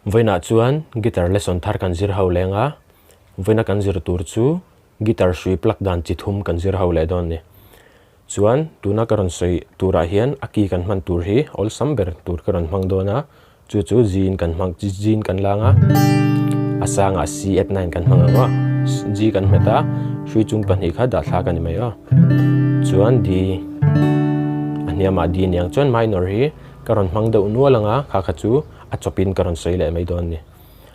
Voina chuan guitar lesson thar kan zir ho lenga voina kan zir tur chu guitar shui plak dan chi thum kan zir ho le don ni chuan tuna karon soi tura hian aki kan man tur hi ol samber tur karon mang dona chu zin kan mang zin kan langa asanga C89 kan manga G kan meta shui chung pan hi kha da thla kan mai a chuan di aniama di niang chuan minor hi karon mang do nualanga kha kha chu a chopin karon sei le mai don ni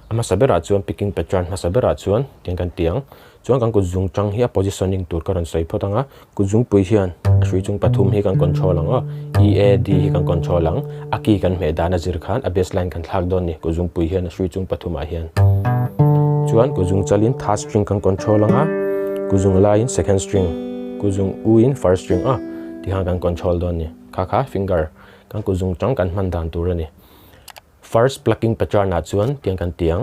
ama sabera chuan picking pattern ma sabera chuan tiang kan tiang chuan kan ko zung chang hi positioning tur karon sei photanga ku zung pui hian shui chung pathum hi kan control anga E A D hi kan control ang aki kan me dana zir khan a baseline kan thak don ni ku zung pui hian shui chung pathum a hian chuan ku zung chalin third string kan control anga ku zung line second string ku zung u in first string a ti han kan control don ni kha finger kan ku zung chang kan man dan tur ani first plucking pattern na chuan tiang kan tiang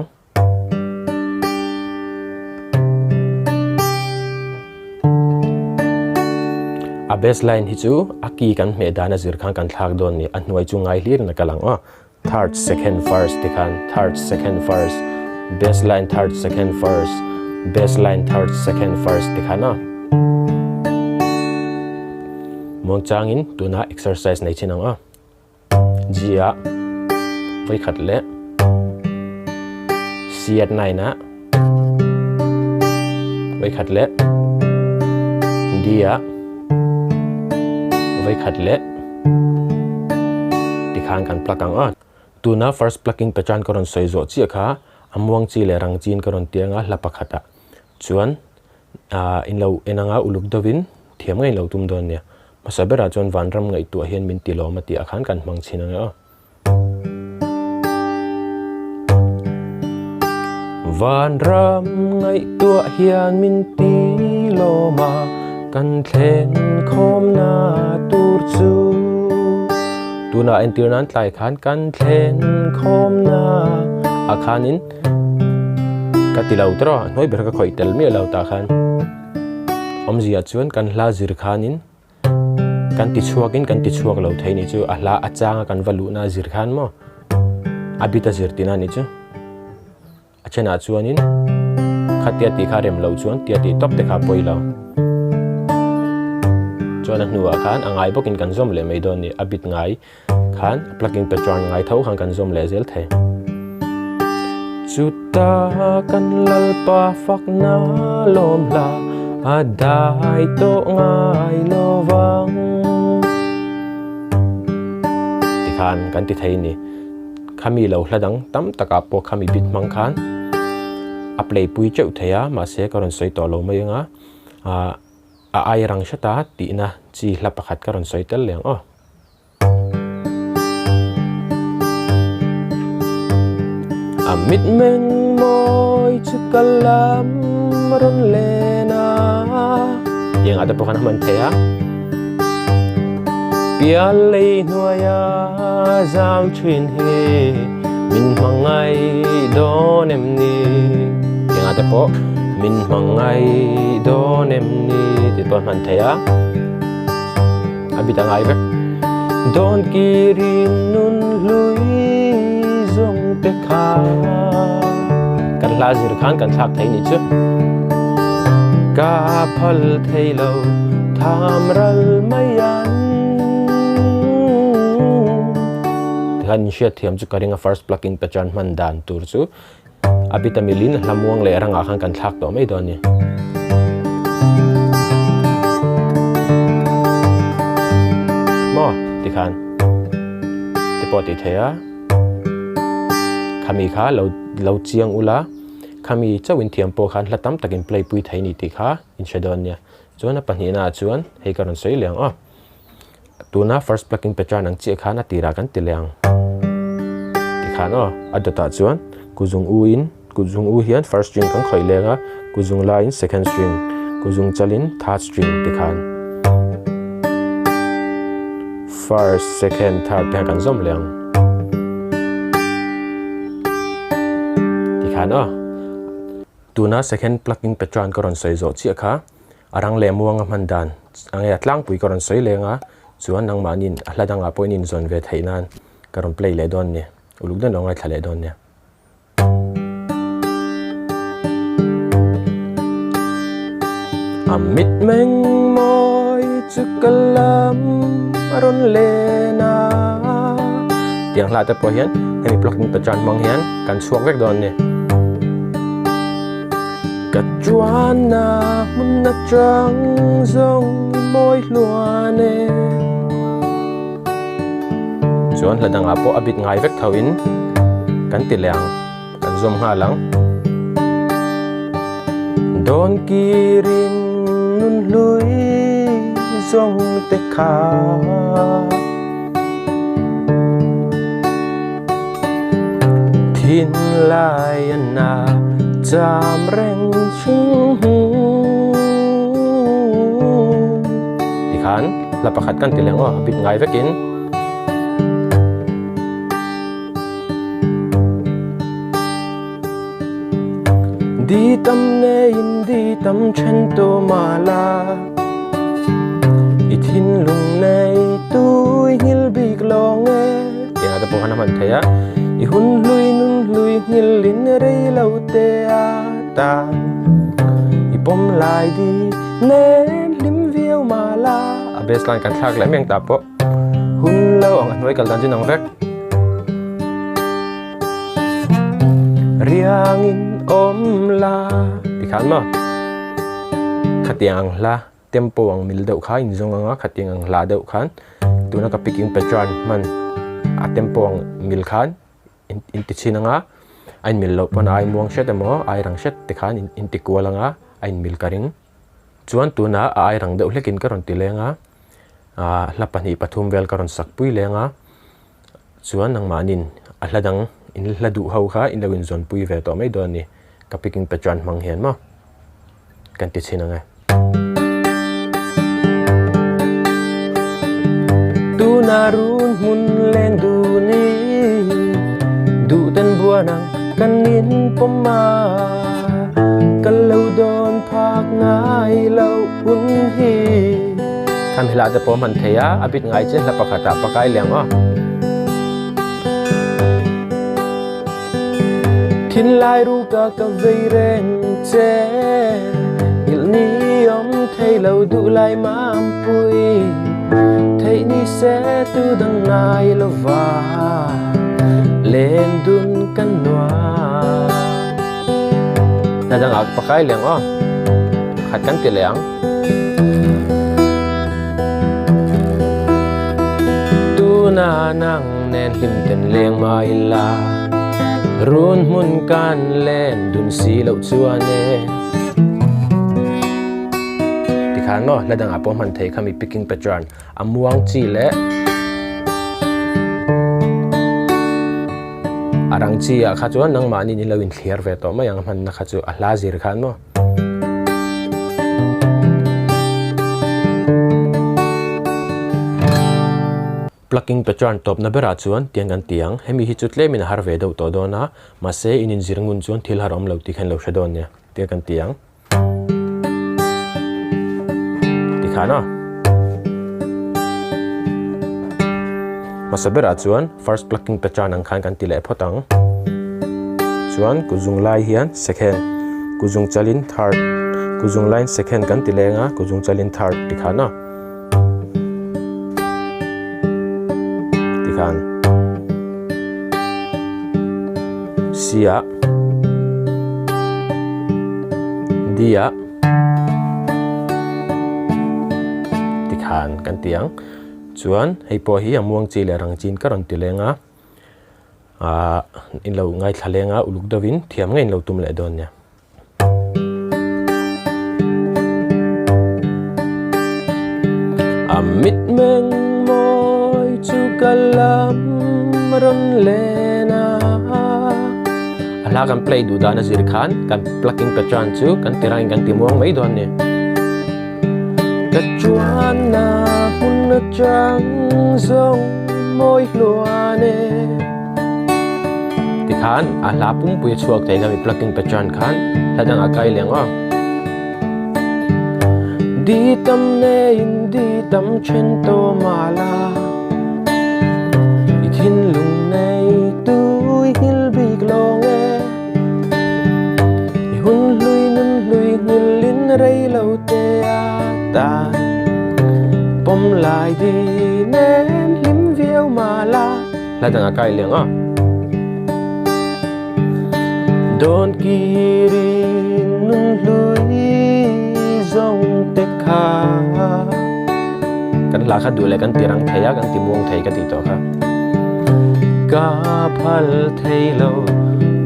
a baseline hi chu aki kan me dana zir khan kan thak don ni a hnuai chu ngai hlir na kalang a third second first ti khan third second first baseline third second first baseline third second first ti khan a mong changin tuna exercise nei chinang a G a với khát lệ C9 á với khát lệ D á với khát lệ thì khang kan plakang á tu na first plucking pattern karon soi zo chi kha amwang chi le rang chin karon tianga la pakhata chuan in lo enanga uluk dovin thiam ngai lo tum don ne masabera chuan vanram ngai tu hian min ti lo ma ti akhan kan mang chinanga van ram ngay tua hian min ti lo ma kan thlen khom na tur chu tuna entir nan tlai khan kan thlen khom na a khanin ka ti lo tro noi ber ka khoi tel mi lo ta khan omzia chuan kan hla zir khanin kan ti chuak lo thei ni chu a hla achanga kan valu na zir khan mo abita zir tina ni chu achena chuanin khatia ti kharem lo chuan tia ti top te kha poilo chuan a hnuwa khan angai bokin kan zom le mai don ni abit ngai khan plucking pattern ngai thau khan kan zom le zel the chuta kan lalpa fak na lom la adai to ngai lovang ti khan kan ti thei ni khami lo hladang tam taka po khami bit mang khan apply pui cheu theya ma se karon soi to lo mai nga a ai rang shata ti na chi hla pakhat karon soi tel leng o amit men moi chukalam ron lena yang ada pokan man theya pialei noya zang chin he min mangai don em ni yang ada po min mangai don em ni ti pon man theya abita ngai ve don kirin nun lui zong te kha kan lazir khan kan thak thei ni chu ka phal thei lo tham ral mayan han shia thiam chu karinga first plucking pattern man dan tur chu abita milin lamuang le ranga khan kan thak to mai don ni mo ti khan ti po ti theya khami kha lo chiang ula khami chawin thiam po khan hlatam takin play pui thai ni ti kha in shadon nia chuan a panhina chuan hei karon sei leng a tuna first plucking pattern ang chi khan a tira kan ti leng ti khan o adota chuan kuzung u hian first string kan khoi lenga kuzung line second string kuzung chalin third string ti khan first second third pe kan zom leng ti khan o tuna second plucking pattern karon sei zo chi kha arang le muang man dan ange tlang pui karon sei lenga chuan nang manin ahladanga point in zone ve theinan karon play le don ni uluk dan longai thale don ne Amit meng moi chukalam aron lena tiang la ta po hian hemi plucking patran mang hian kan suak vek don ne Kachuana mun na trăng rong môi luane chuan hladang apo abit ngai vek thawin kan ti leang kan zom nga lang don kirin nun lui zong te kha thin lai na cham reng chung ti khan la pakhat kan ti leng o abit ngai vekin di tam ne in di tam chen to mala i thin lung nei tui hil bik long e ti nga ta po hana man thaya i hun lui nun lui ngil lin rei lau te a ta i pom lai di nen lim viau mala a baseline kan thak lai meng ta po hun lo ang anoi kal dan jin ang vek riangin om la ti khan ma khatiang la tempo ang mil deuh kha in zong anga khatiang ang la deuh khan tuna ka picking patron man a tempo ang mil khan in ti chinanga ain mil lo pon ai muang shet amo ai rang shet ti khan in ti kualanga ain mil karing chuan tuna ai rang deuh hlekin karon ti lenga la pani pathum vel karon sakpui lenga chuan nang manin a hladang in hladu ho kha in lawin zon pui ve to mai don ni ka picking patron mang hian ma kan ti chinanga tuna run mun leng du ni du ten buanang kanin poma kalau don phak ngai lau un hi tham hila te pom han theya abit ngai che la pakhata pakai leng o thin lai ru ka vei reng che il ni om thei lau du lai mam pui thei ni se tu dang ngai lova len dun kan noa na dang ag pakai leng o khat kan ti leng tu na nang nen him ten leng mai la run mun kan len dun si lo chuane ti khan no la dang apom han thei khami picking patron amuang chi le arang chi a kha chuan nang mani ni lawin thliar ve to mai ang man na kha chu a hla zir khan mo plucking patron top na bera chuan tiangan tiang hemi hi chutle min har ve do to dona ma se inin zirngun chuan thil harom lo ti khan lo shadon ne tiangan tiang ti khana masabera chuan first plucking patron ang khan kan ti le photang chuan kuzung lai hian second kuzung chalin third kuzung line second kan ti lenga kuzung chalin third ti khana ti khan sia dia ti khan kan tiang chuan hei po hi amuang chi le rang chin karon ti lenga in lo ngai thlenga uluk dawin thiam ngai in lo tum le don nya amit meng moi chu kalam ron lena ala kan play du dana zir khan kan plucking patron chu kan tirang kan timuang mai don ne Kachuana mun na trăng rong môi luane ti khan a la pum pui chuak te na mi plucking patron khan ladang akai leng o di tam ne in di tam chen to mala i thin lung nei tui hil bik long e i hun lui nun lui ngil lin rei lau te đi nên lim viêu mà la tanga kai leng a don kiri nun lui zong te kha kan la kha du le kan tirang theya kan timuang thei ka ti to kha ka phal thei lo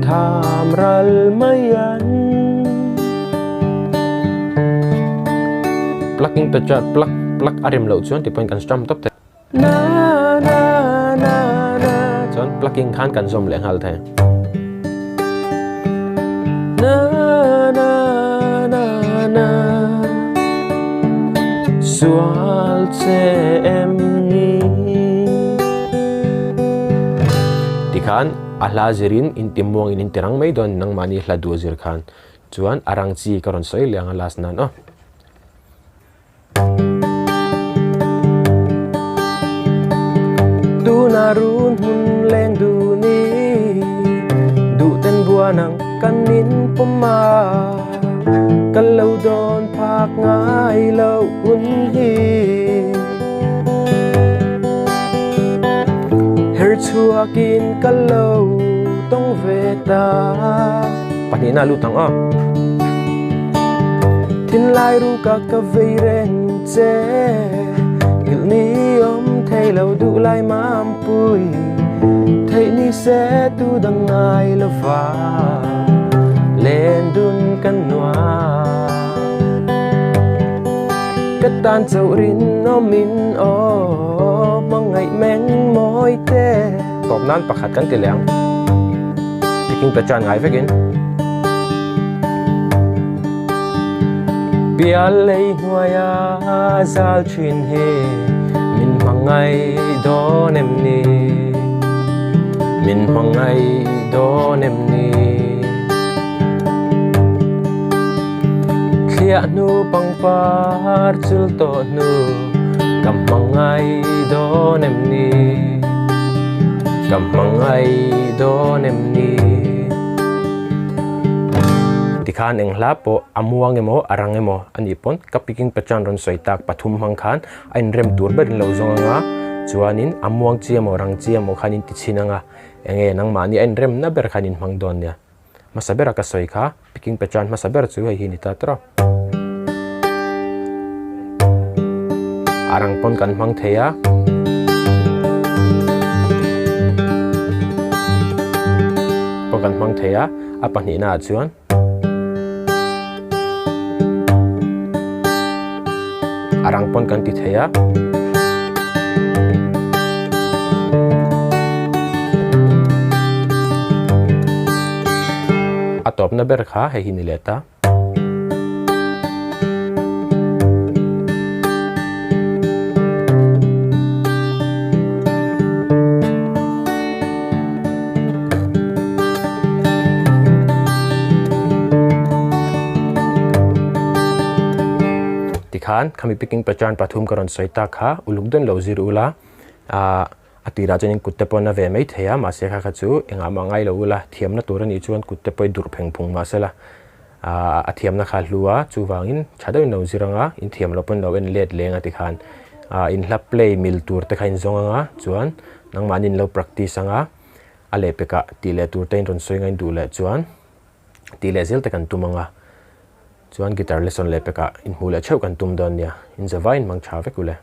tham ral mayan plucking the chat plug arim lo chuan ti point kan strum top the na na na na chuan plucking khan kan zom leng hal the na na na na sual che em ni ti khan ahla zirin in timuang in tirang mai don nang mani hla du zir khan chuan arang chi karon soi leng las nan o tu na run hun leng du ni du ten bua nang kanin puma kan lo don phak ngai lo hun hi her chua kin kan lo tong ve ta pani na lutang a tin lai ru ka vei ren che il ni om thei lo du lai mam pui thei ni se tu dang ngai lo va lên đun căn noa cất tan dầu rin nó min o mong ngày men môi tê tọp nan bạc hạt cắn tê lẹng picking ta chan ngai vekin bia lei hoya zal chin he min mang ngày đó nem ni min mang ngày đó nem ni ya nu pang par chul to nu kam mangai do nem ni kam mangai do nem ni tikhan eng hla po amuang emo arang emo ani pon kapiking pechan ron soitak pathum hang khan ain rem tur berin lo zonga chuanin amuang chi emo rang chi emo khanin ti chinanga enge nang mani ain rem na ber khanin mang don nya masabera ka soi kha piking pechan masaber chu hi ni ta tro arang pon kan mang theya pon kan mang theya apa ni na chuan arang pon kan ti theya atop na ber kha he hin leta khan kami picking pechan pathum karon soita kha ulukdon lo zirula atira chenin kutte pona ve mai theya ma se kha chu enga mangai lo ula thiam na tur ani chuan kutte poi dur pheng phung ma sela athiam na kha hluwa chu wangin chhadoi no ziranga in thiam lo pon lo en let lenga ti khan in hla play mil tur te khain zonga chuan nang manin lo practice anga ale peka tile tur te ron soinga du le chuan tile zel te kan tumanga chuan guitar lesson le peka in hula cheu kan tum don nia in zawai in mang tha ve kule